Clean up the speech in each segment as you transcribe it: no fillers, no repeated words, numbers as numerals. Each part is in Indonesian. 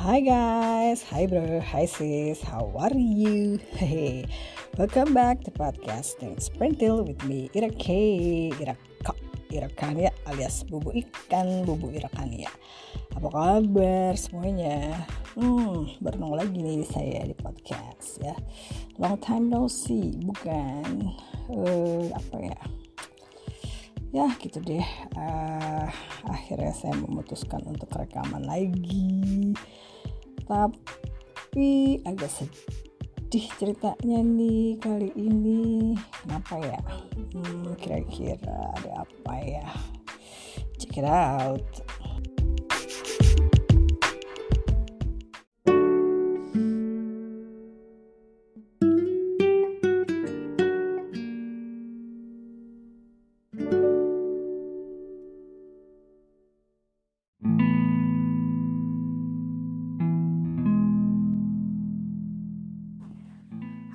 Hi guys, hi bro, hi sis, how are you? Hey, welcome back to podcasting Sprintil with me, Irakania alias Bubu Ikan, Bubu Irakania. Apa kabar semuanya? Berenang lagi nih saya di podcast ya. Long time no see, bukan? Ya gitu deh, akhirnya saya memutuskan untuk rekaman lagi, tapi agak sedih ceritanya nih kali ini. Kenapa ya? Kira-kira ada apa ya? Check it out.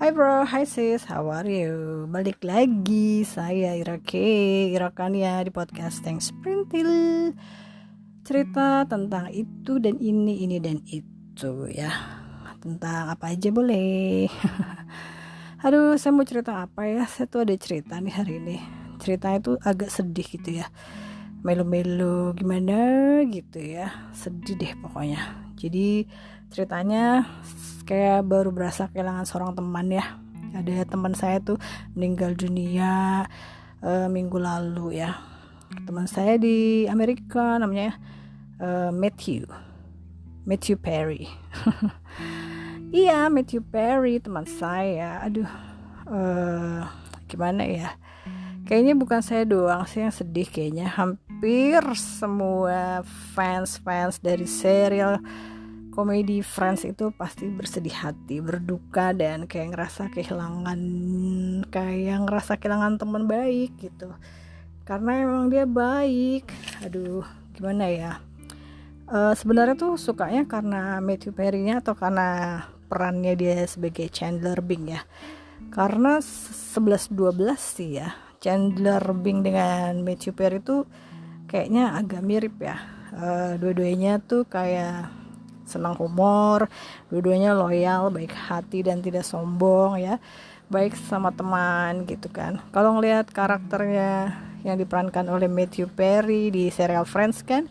Hai bro, hai sis, how are you? Balik lagi, saya Irakania di podcasting Sprintil. Cerita tentang itu dan ini dan itu ya. Tentang apa aja boleh. Aduh, saya mau cerita apa ya? Saya tuh ada cerita nih hari ini. Ceritanya tuh agak sedih gitu ya. Melo-melo gimana gitu ya. Sedih deh pokoknya. Jadi ceritanya kayak baru berasa kehilangan seorang teman ya. Ada teman saya tuh meninggal dunia minggu lalu ya. Teman saya di Amerika namanya Matthew Perry. Iya, Matthew Perry teman saya. Aduh, gimana ya? Kayaknya bukan saya doang sih yang sedih, kayaknya hampir semua fans dari serial komedi Friends itu pasti bersedih hati, berduka, dan kayak ngerasa kehilangan teman baik gitu. Karena emang dia baik. Aduh, gimana ya? Sebenarnya tuh sukanya karena Matthew Perry-nya atau karena perannya dia sebagai Chandler Bing ya. Karena 11-12 sih ya. Chandler Bing dengan Matthew Perry itu kayaknya agak mirip ya. Dua-duanya tuh kayak senang humor, dua-duanya loyal, baik hati dan tidak sombong ya, baik sama teman gitu kan. Kalau ngelihat karakternya yang diperankan oleh Matthew Perry di serial Friends kan,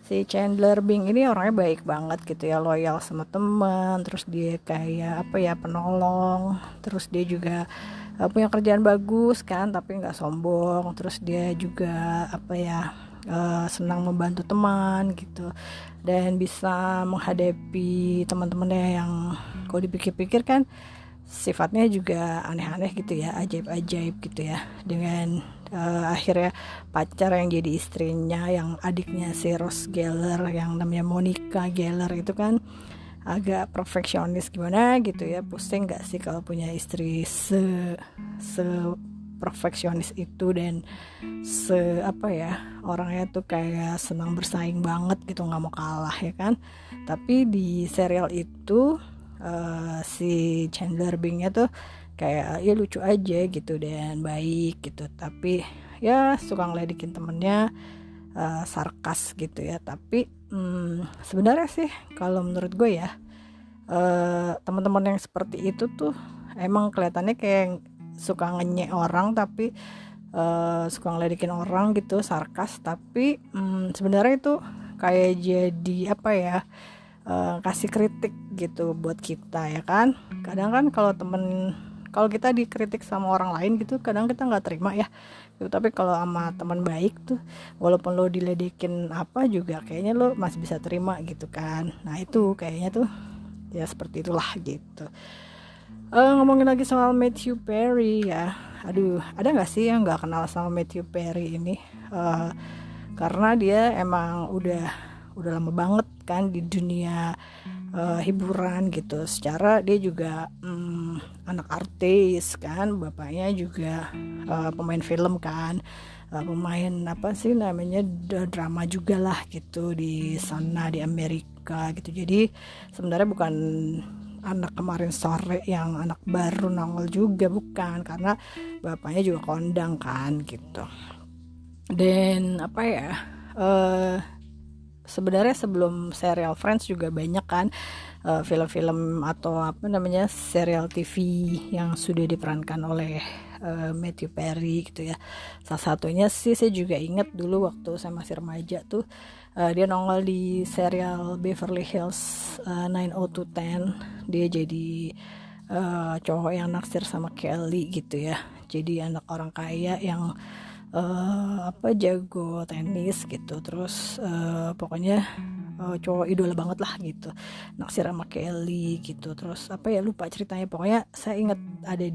si Chandler Bing ini orangnya baik banget gitu ya, loyal sama teman, terus dia kayak penolong, terus dia juga punya kerjaan bagus kan, tapi nggak sombong, terus dia juga senang membantu teman gitu, dan bisa menghadapi teman-temannya yang kalau dipikir-pikir kan sifatnya juga aneh-aneh gitu ya, ajaib-ajaib gitu ya, dengan akhirnya pacar yang jadi istrinya yang adiknya si Ross Geller yang namanya Monica Geller itu kan agak perfeksionis gimana gitu ya. Pusing gak sih kalau punya istri se perfeksionis itu, dan orangnya tuh kayak senang bersaing banget gitu, nggak mau kalah ya kan. Tapi di serial itu si Chandler Bingnya tuh kayak ya lucu aja gitu dan baik gitu, tapi ya suka ngeledekin temennya, sarkas gitu ya. Tapi sebenarnya sih kalau menurut gue ya, teman-teman yang seperti itu tuh emang kelihatannya kayak suka ngenyek orang, tapi suka ngeledekin orang gitu, sarkas, tapi sebenarnya itu kayak jadi kasih kritik gitu buat kita ya kan. Kadang kan kalau kita dikritik sama orang lain gitu, kadang kita nggak terima ya gitu. Tapi kalau sama teman baik tuh, walaupun lo diledekin apa juga kayaknya lo masih bisa terima gitu kan. Nah itu kayaknya tuh ya seperti itulah gitu. Ngomongin lagi soal Matthew Perry ya, aduh, ada nggak sih yang nggak kenal sama Matthew Perry ini? Karena dia emang udah lama banget kan di dunia hiburan gitu. Secara dia juga anak artis kan, bapaknya juga pemain film kan, pemain drama juga lah gitu di sana di Amerika gitu. Jadi sebenarnya bukan anak kemarin sore yang anak baru nongol juga, bukan, karena bapaknya juga kondang kan gitu. Dan sebenarnya sebelum serial Friends juga banyak kan film-film atau apa namanya serial TV yang sudah diperankan oleh Matthew Perry gitu ya. Salah satunya sih saya juga ingat dulu waktu saya masih remaja tuh dia nongol di serial Beverly Hills 90210. Dia jadi cowok yang naksir sama Kelly gitu ya. Jadi anak orang kaya yang jago tenis gitu. Terus pokoknya cowok idola banget lah gitu, naksir sama Kelly gitu. Terus lupa ceritanya, pokoknya saya ingat ada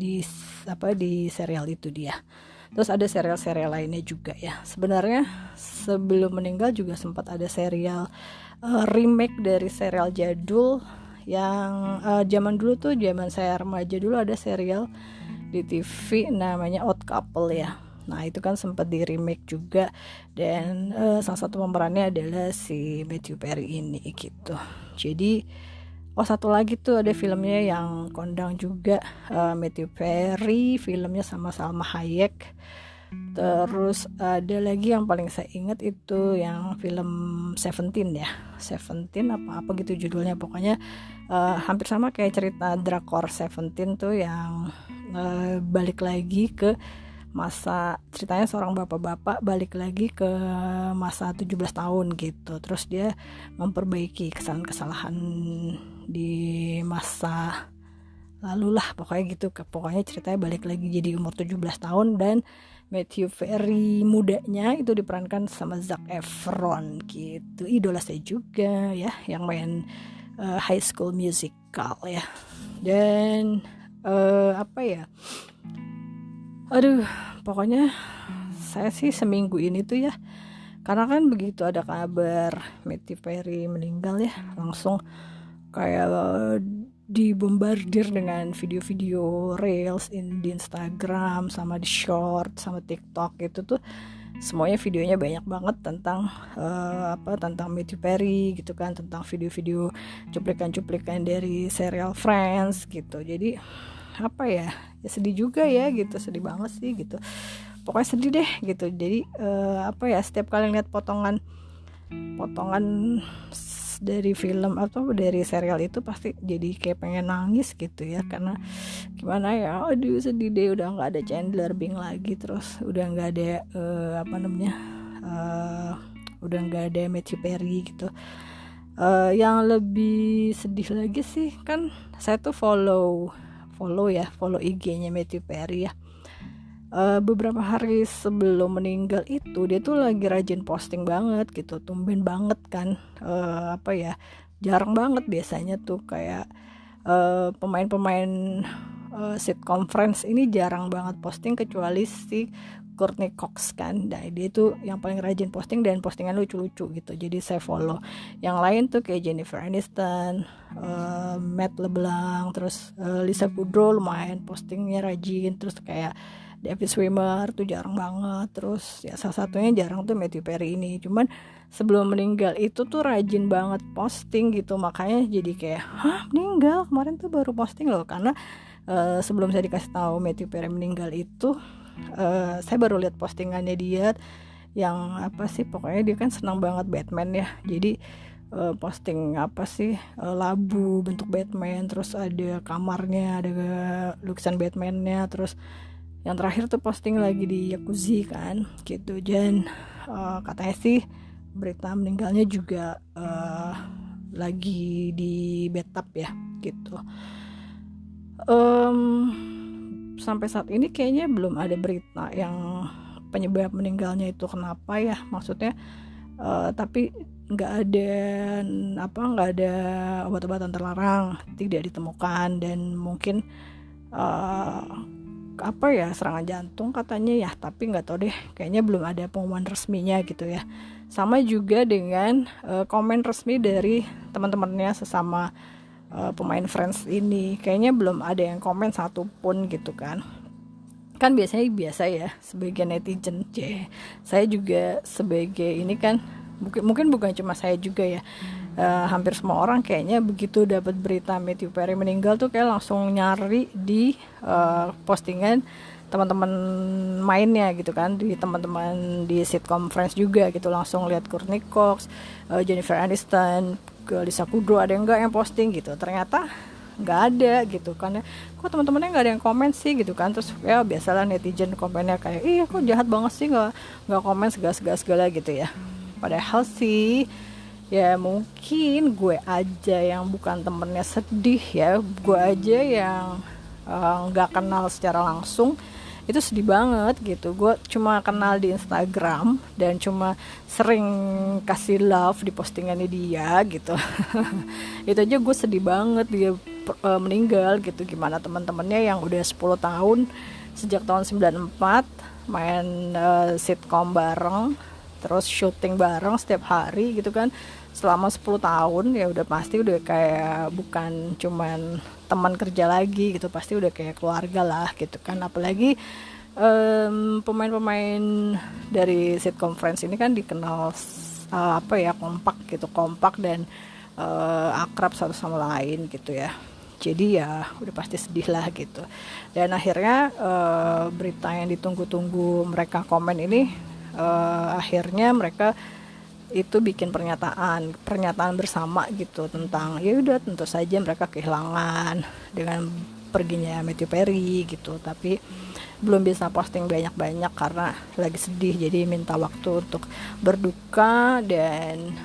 di serial itu dia. Terus ada serial-serial lainnya juga ya. Sebenarnya sebelum meninggal juga sempat ada serial remake dari serial jadul yang zaman dulu tuh, zaman saya remaja dulu ada serial di TV namanya Odd Couple ya. Nah itu kan sempat di remake juga, dan salah satu pemerannya adalah si Matthew Perry ini gitu. Jadi satu lagi tuh ada filmnya yang kondang juga, Matthew Perry, filmnya sama Salma Hayek. Terus ada lagi yang paling saya ingat itu yang film Seventeen ya, Seventeen apa gitu judulnya. Pokoknya hampir sama kayak cerita drakor Seventeen tuh, yang balik lagi ke masa, ceritanya seorang bapak-bapak balik lagi ke masa 17 tahun gitu. Terus dia memperbaiki kesalahan-kesalahan di masa lalu lah, pokoknya gitu. Pokoknya ceritanya balik lagi jadi umur 17 tahun, dan Matthew Perry mudanya itu diperankan sama Zac Efron gitu. Idola saya juga ya, yang main High School Musical ya. Dan pokoknya saya sih seminggu ini tuh ya, karena kan begitu ada kabar Matthew Perry meninggal ya, langsung kayak dibombardir dengan video-video reels di Instagram sama di short sama TikTok gitu tuh. Semuanya videonya banyak banget tentang tentang Matthew Perry gitu kan, tentang video-video cuplikan-cuplikan dari serial Friends gitu. Jadi ya sedih juga ya gitu, sedih banget sih gitu, pokoknya sedih deh gitu. Jadi setiap kali lihat potongan dari film atau dari serial itu pasti jadi kayak pengen nangis gitu ya, karena gimana ya, aduh sedih deh, udah nggak ada Chandler Bing lagi, terus udah nggak ada udah nggak ada Matthew Perry gitu. Yang lebih sedih lagi sih, kan saya tuh follow IG-nya Matthew Perry ya. Beberapa hari sebelum meninggal itu dia tuh lagi rajin posting banget gitu, tumben banget kan. Jarang banget biasanya tuh kayak pemain-pemain sitcom Friends ini jarang banget posting, kecuali si Courtney Cox kan. Nah, dia tuh yang paling rajin posting, dan postingan lucu-lucu gitu, jadi saya follow. Yang lain tuh kayak Jennifer Aniston, Matt LeBlanc, terus Lisa Kudrow lumayan postingnya rajin. Terus kayak David Schwimmer tuh jarang banget. Terus ya salah satunya jarang tuh Matthew Perry ini. Cuman sebelum meninggal itu tuh rajin banget posting gitu, makanya jadi kayak meninggal kemarin tuh baru posting loh. Karena sebelum saya dikasih tahu Matthew Perry meninggal itu, saya baru lihat postingannya dia yang pokoknya dia kan senang banget Batman ya. Jadi posting labu bentuk Batman, terus ada kamarnya, ada lukisan Batman-nya. Terus yang terakhir tuh posting lagi di jacuzzi kan gitu. Dan katanya sih berita meninggalnya juga lagi di bathtub ya gitu. Sampai saat ini kayaknya belum ada berita yang penyebab meninggalnya itu kenapa ya, maksudnya tapi nggak ada obat-obatan terlarang tidak ditemukan, dan mungkin serangan jantung katanya ya, tapi nggak tahu deh, kayaknya belum ada pengumuman resminya gitu ya. Sama juga dengan komen resmi dari teman-temannya sesama pemain Friends ini, kayaknya belum ada yang komen satupun gitu kan. Kan biasa ya sebagai netizen, saya juga sebagai ini kan, mungkin bukan cuma saya juga ya, hampir semua orang kayaknya begitu dapat berita Matthew Perry meninggal tuh kayak langsung nyari di postingan teman-teman mainnya gitu kan, di teman-teman di sitcom Friends juga gitu, langsung lihat Courtney Cox, Jennifer Aniston, Lisa Kudrow ada yang enggak yang posting gitu, ternyata nggak ada gitu kan ya, kok teman-temannya nggak ada yang komen sih gitu kan. Terus ya biasalah netizen komennya kayak, ih kok jahat banget sih nggak komen segala gitu ya. Padahal sih ya mungkin gue aja yang bukan temennya sedih ya, gue aja yang nggak kenal secara langsung itu sedih banget gitu. Gue cuma kenal di Instagram dan cuma sering kasih love di postingannya dia gitu. Itu aja gue sedih banget dia meninggal gitu. Gimana teman-temannya yang udah 10 tahun sejak tahun 94 main sitcom bareng, terus syuting bareng setiap hari gitu kan, selama 10 tahun ya udah pasti udah kayak bukan cuman teman kerja lagi gitu, pasti udah kayak keluarga lah gitu kan. Apalagi pemain-pemain dari sitcom Friends ini kan dikenal kompak dan akrab satu sama lain gitu ya. Jadi ya udah pasti sedih lah gitu. Dan akhirnya berita yang ditunggu-tunggu mereka komen ini, akhirnya mereka itu bikin pernyataan bersama gitu tentang ya udah tentu saja mereka kehilangan dengan perginya Matthew Perry gitu, tapi belum bisa posting banyak-banyak karena lagi sedih, jadi minta waktu untuk berduka dan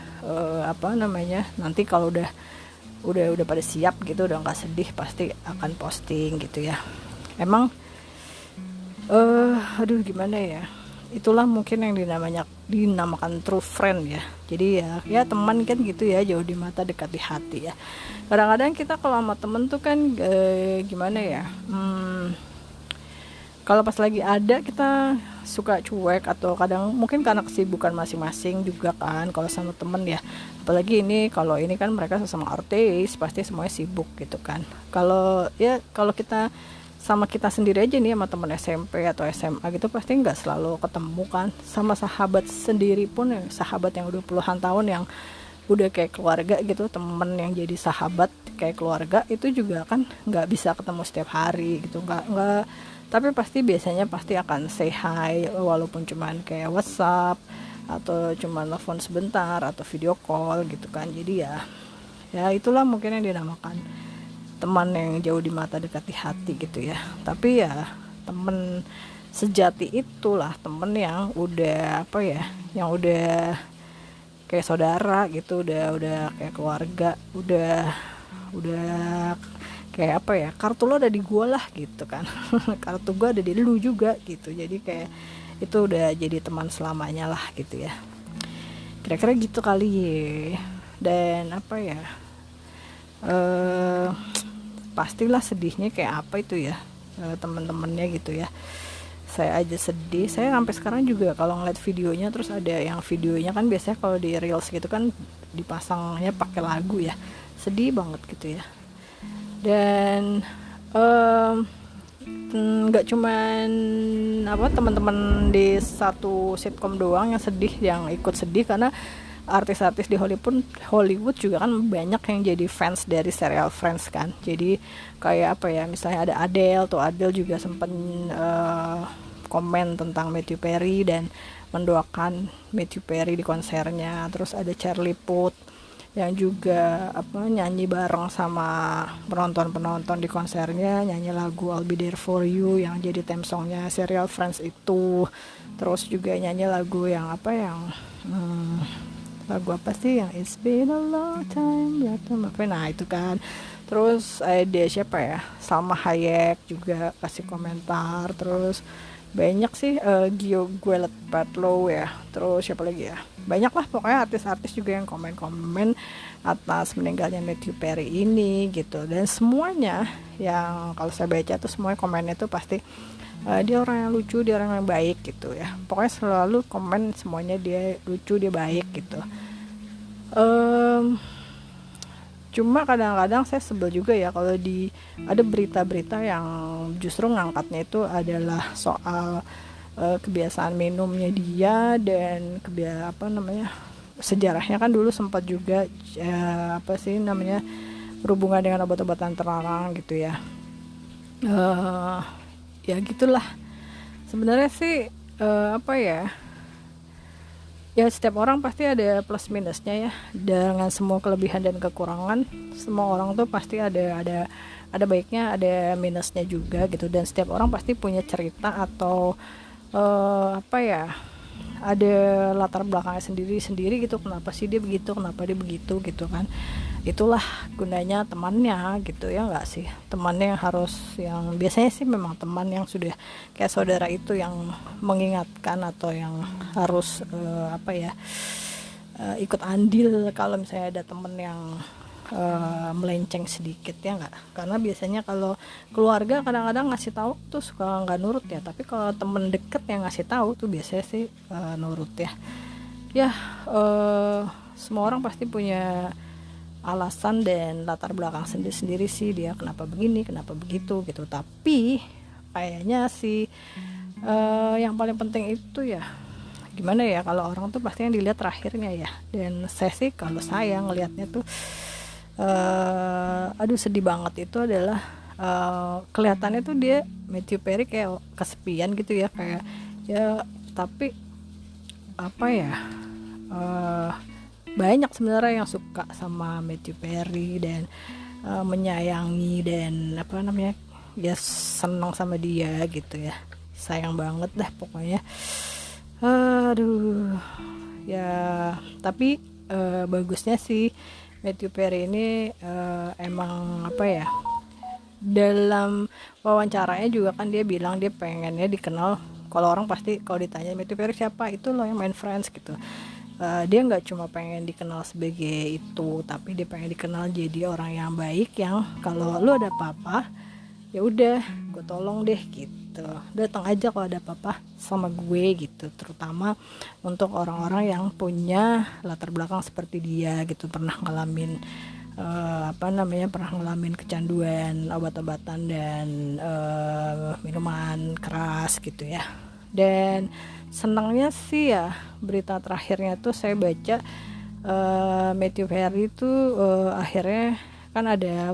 nanti kalau udah pada siap gitu, udah nggak sedih, pasti akan posting gitu ya. Emang gimana ya, itulah mungkin yang dinamakan true friend ya. Jadi ya teman kan gitu ya, jauh di mata dekat di hati ya. Kadang-kadang kita kalau sama temen tuh kan gimana ya, kalau pas lagi ada kita suka cuek, atau kadang mungkin karena kesibukan masing-masing juga kan kalau sama temen ya. Apalagi kalau ini kan mereka sama artis, pasti semuanya sibuk gitu kan. Kalau kita sama kita sendiri aja nih, sama teman SMP atau SMA gitu, pasti nggak selalu ketemu kan. Sama sahabat sendiri pun, sahabat yang udah puluhan tahun yang udah kayak keluarga gitu, temen yang jadi sahabat kayak keluarga, itu juga kan nggak bisa ketemu setiap hari gitu, nggak tapi biasanya pasti akan say hi, walaupun cuman kayak WhatsApp atau cuman telepon sebentar atau video call gitu kan. Jadi ya itulah mungkin yang dinamakan teman yang jauh di mata dekat di hati gitu ya. Tapi ya temen sejati itulah temen yang udah yang udah kayak saudara gitu, udah kayak keluarga, udah kayak kartu lo ada di gua lah gitu kan. Kartu gua ada di lu juga gitu, jadi kayak itu udah jadi teman selamanya lah gitu ya, kira-kira gitu kali ya. Dan pastilah sedihnya kayak apa itu ya, teman-temannya gitu ya. Saya aja sedih, saya sampai sekarang juga kalau ngeliat videonya, terus ada yang videonya kan biasanya kalau di reels gitu kan dipasangnya pakai lagu ya, sedih banget gitu ya. Dan nggak cuman teman-teman di satu sitcom doang yang sedih, yang ikut sedih, karena artis-artis di Hollywood juga kan banyak yang jadi fans dari serial Friends kan. Jadi kayak misalnya ada Adele juga sempat komen tentang Matthew Perry dan mendoakan Matthew Perry di konsernya. Terus ada Charlie Puth yang juga nyanyi bareng sama penonton di konsernya, nyanyi lagu I'll Be There For You yang jadi theme songnya serial Friends itu. Terus juga nyanyi lagu yang lagu apa sih yang It's Been a Long Time ya, nah itu kan. Terus ada siapa ya, Salma Hayek juga kasih komentar. Terus banyak sih, Gwyneth Paltrow ya, terus siapa lagi ya, banyak lah pokoknya artis-artis juga yang komen-komen atas meninggalnya Matthew Perry ini gitu. Dan semuanya yang kalau saya baca tuh semuanya komennya tuh pasti dia orang yang lucu, dia orang yang baik gitu ya. Pokoknya selalu komen semuanya dia lucu, dia baik gitu. Cuma kadang-kadang saya sebel juga ya kalau ada berita-berita yang justru ngangkatnya itu adalah soal kebiasaan minumnya dia dan sejarahnya kan dulu sempat juga berhubungan dengan obat-obatan terlarang gitu ya. Ya gitulah, Sebenarnya sih apa ya, ya setiap orang pasti ada plus minusnya ya. Dengan semua kelebihan dan kekurangan, semua orang tuh pasti ada baiknya, ada minusnya juga gitu. Dan setiap orang pasti punya cerita atau apa ya, ada latar belakangnya sendiri gitu, kenapa sih dia begitu, kenapa dia begitu gitu kan. Itulah gunanya temannya gitu ya, nggak sih? Temannya yang harus, yang biasanya sih memang teman yang sudah kayak saudara itu yang mengingatkan atau yang harus apa ya, ikut andil kalau misalnya ada temen yang melenceng sedikit ya nggak. Karena biasanya kalau keluarga kadang-kadang ngasih tahu tuh suka nggak nurut ya, tapi kalau temen deket yang ngasih tahu tuh biasanya sih nurut ya. Ya semua orang pasti punya alasan dan latar belakang sendiri-sendiri sih dia kenapa begini, kenapa begitu gitu. Tapi kayaknya sih yang paling penting itu ya, gimana ya, kalau orang tuh pasti yang dilihat terakhirnya ya. Dan saya sih, kalau saya ngelihatnya tuh aduh sedih banget itu adalah kelihatannya tuh dia, Matthew Perry, kayak kesepian gitu ya, kayak ya, tapi apa ya, banyak sebenarnya yang suka sama Matthew Perry dan menyayangi dan apa namanya ya, senang sama dia gitu ya. Sayang banget dah pokoknya. Aduh ya, tapi bagusnya sih Matthew Perry ini emang apa ya, dalam wawancaranya juga kan dia bilang dia pengennya dikenal. Kalau orang pasti kalau ditanya Matthew Perry siapa, itu loh yang main Friends gitu. Dia nggak cuma pengen dikenal sebagai itu, tapi dia pengen dikenal jadi orang yang baik, yang kalau lu ada apa-apa ya udah gue tolong deh gitu, datang aja kalau ada apa-apa sama gue gitu. Terutama untuk orang-orang yang punya latar belakang seperti dia gitu, pernah ngalamin pernah ngalamin kecanduan obat-obatan dan minuman keras gitu ya. Dan senangnya sih ya, berita terakhirnya tuh saya baca Matthew Perry itu akhirnya kan ada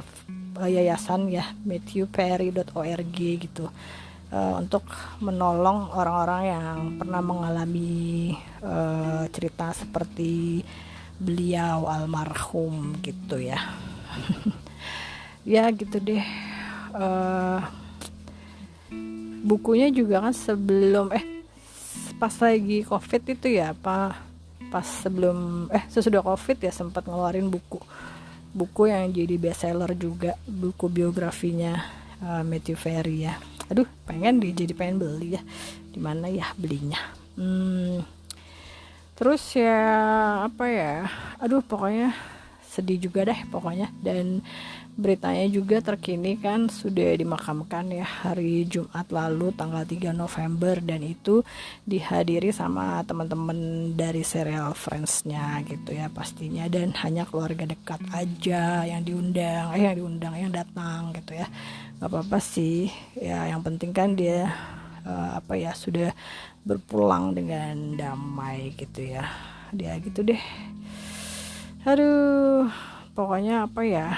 yayasan ya, matthewperry.org gitu, untuk menolong orang-orang yang pernah mengalami cerita seperti beliau almarhum gitu ya. Ya gitu deh. Bukunya juga kan sebelum pas lagi covid itu ya, pas sebelum sesudah covid ya, sempat ngeluarin buku yang jadi bestseller juga, buku biografinya Matthew Perry ya. Aduh, pengen beli ya, di mana ya belinya. Terus ya apa ya, aduh pokoknya sedih juga deh pokoknya. Dan beritanya juga terkini kan sudah dimakamkan ya hari Jumat lalu tanggal 3 November, dan itu dihadiri sama teman-teman dari serial Friends-nya gitu ya pastinya, dan hanya keluarga dekat aja yang yang datang gitu ya. Gak apa-apa sih ya, yang penting kan dia sudah berpulang dengan damai gitu ya. Dia gitu deh. Aduh, pokoknya apa ya,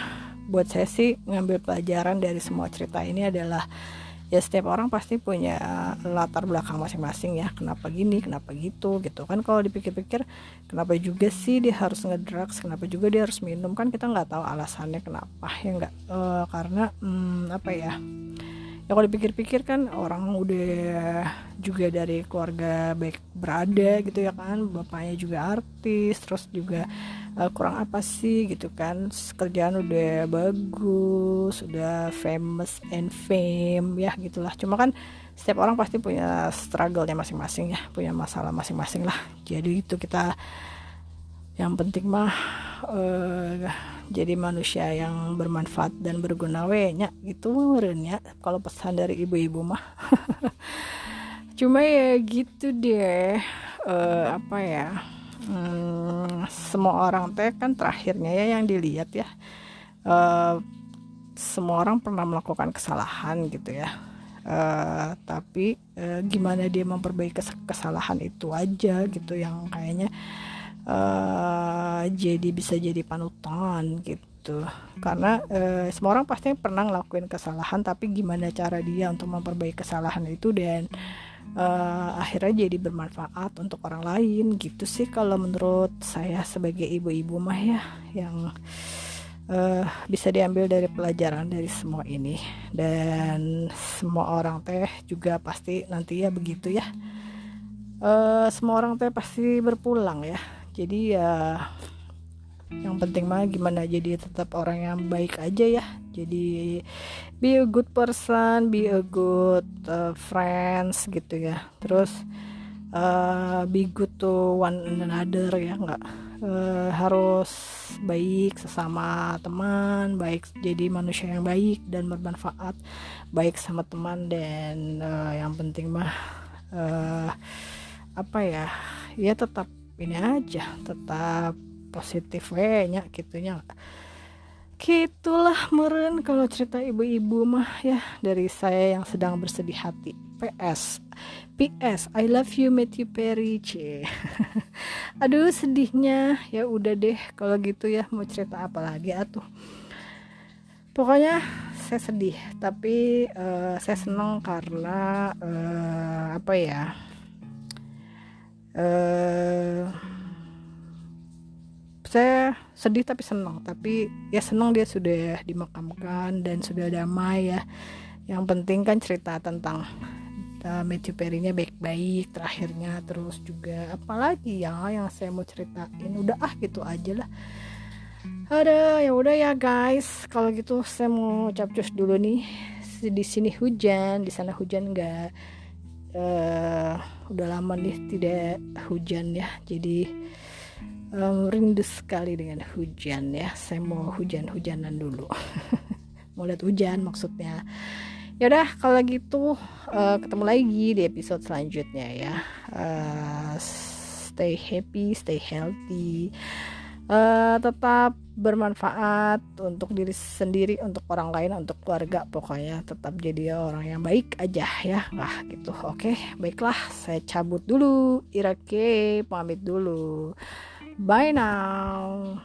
buat saya sih ngambil pelajaran dari semua cerita ini adalah ya, setiap orang pasti punya latar belakang masing-masing ya, kenapa gini, kenapa gitu kan. Kalau dipikir-pikir, kenapa juga sih dia harus ngedrugs, kenapa juga dia harus minum, kan kita nggak tahu alasannya kenapa ya nggak. Karena ya kalau dipikir-pikir kan orang udah juga dari keluarga baik berada gitu ya kan, bapaknya juga artis, terus juga kurang apa sih gitu kan, kerjaan udah bagus, udah famous and fame ya gitulah. Cuma kan setiap orang pasti punya struggle-nya masing-masing ya, punya masalah masing-masing lah. Jadi itu kita, yang penting mah jadi manusia yang bermanfaat dan berguna nya gitu merenya, kalau pesan dari ibu-ibu mah. Cuma ya gitu deh, semua orang teh kan terakhirnya ya yang dilihat ya, semua orang pernah melakukan kesalahan gitu ya, tapi gimana dia memperbaiki kesalahan itu aja gitu, yang kayaknya bisa jadi panutan gitu. Karena semua orang pasti pernah ngelakuin kesalahan, tapi gimana cara dia untuk memperbaiki kesalahan itu dan akhirnya jadi bermanfaat untuk orang lain gitu sih kalau menurut saya sebagai ibu-ibu mah ya, yang bisa diambil dari pelajaran dari semua ini. Dan semua orang teh juga pasti nanti ya begitu ya, semua orang teh pasti berpulang ya. Jadi ya yang penting mah gimana jadi tetap orang yang baik aja ya. Jadi be a good person, be a good friends gitu ya. Terus be good to one another ya, nggak harus baik sesama teman, baik jadi manusia yang baik dan bermanfaat, baik sama teman. Dan yang penting mah apa ya, ya tetap ini aja, tetap positif nya gitunya. Gitulah meren kalau cerita ibu-ibu mah ya, dari saya yang sedang bersedih hati. PS I love you Matthew Perry. Aduh sedihnya. Ya udah deh kalau gitu ya, mau cerita apa lagi atuh. Pokoknya saya sedih, tapi saya senang karena apa ya, saya sedih tapi senang. Tapi ya senang dia sudah dimakamkan dan sudah damai ya. Yang penting kan cerita tentang Matthew Perry-nya baik-baik terakhirnya. Terus juga apalagi ya yang saya mau ceritain, udah gitu aja lah. Ada ya udah ya guys, kalau gitu saya mau capcus dulu nih. Di sini hujan, di sana hujan enggak? Udah lama nih tidak hujan ya, jadi rindu sekali dengan hujan ya. Saya mau hujan-hujanan dulu. Mau lihat hujan maksudnya. Ya udah kalau gitu ketemu lagi di episode selanjutnya ya. Stay happy, stay healthy. Tetap bermanfaat untuk diri sendiri, untuk orang lain, untuk keluarga. Pokoknya tetap jadi orang yang baik aja ya. Nah gitu. Oke, baiklah, saya cabut dulu. Irake pamit dulu. Bye now.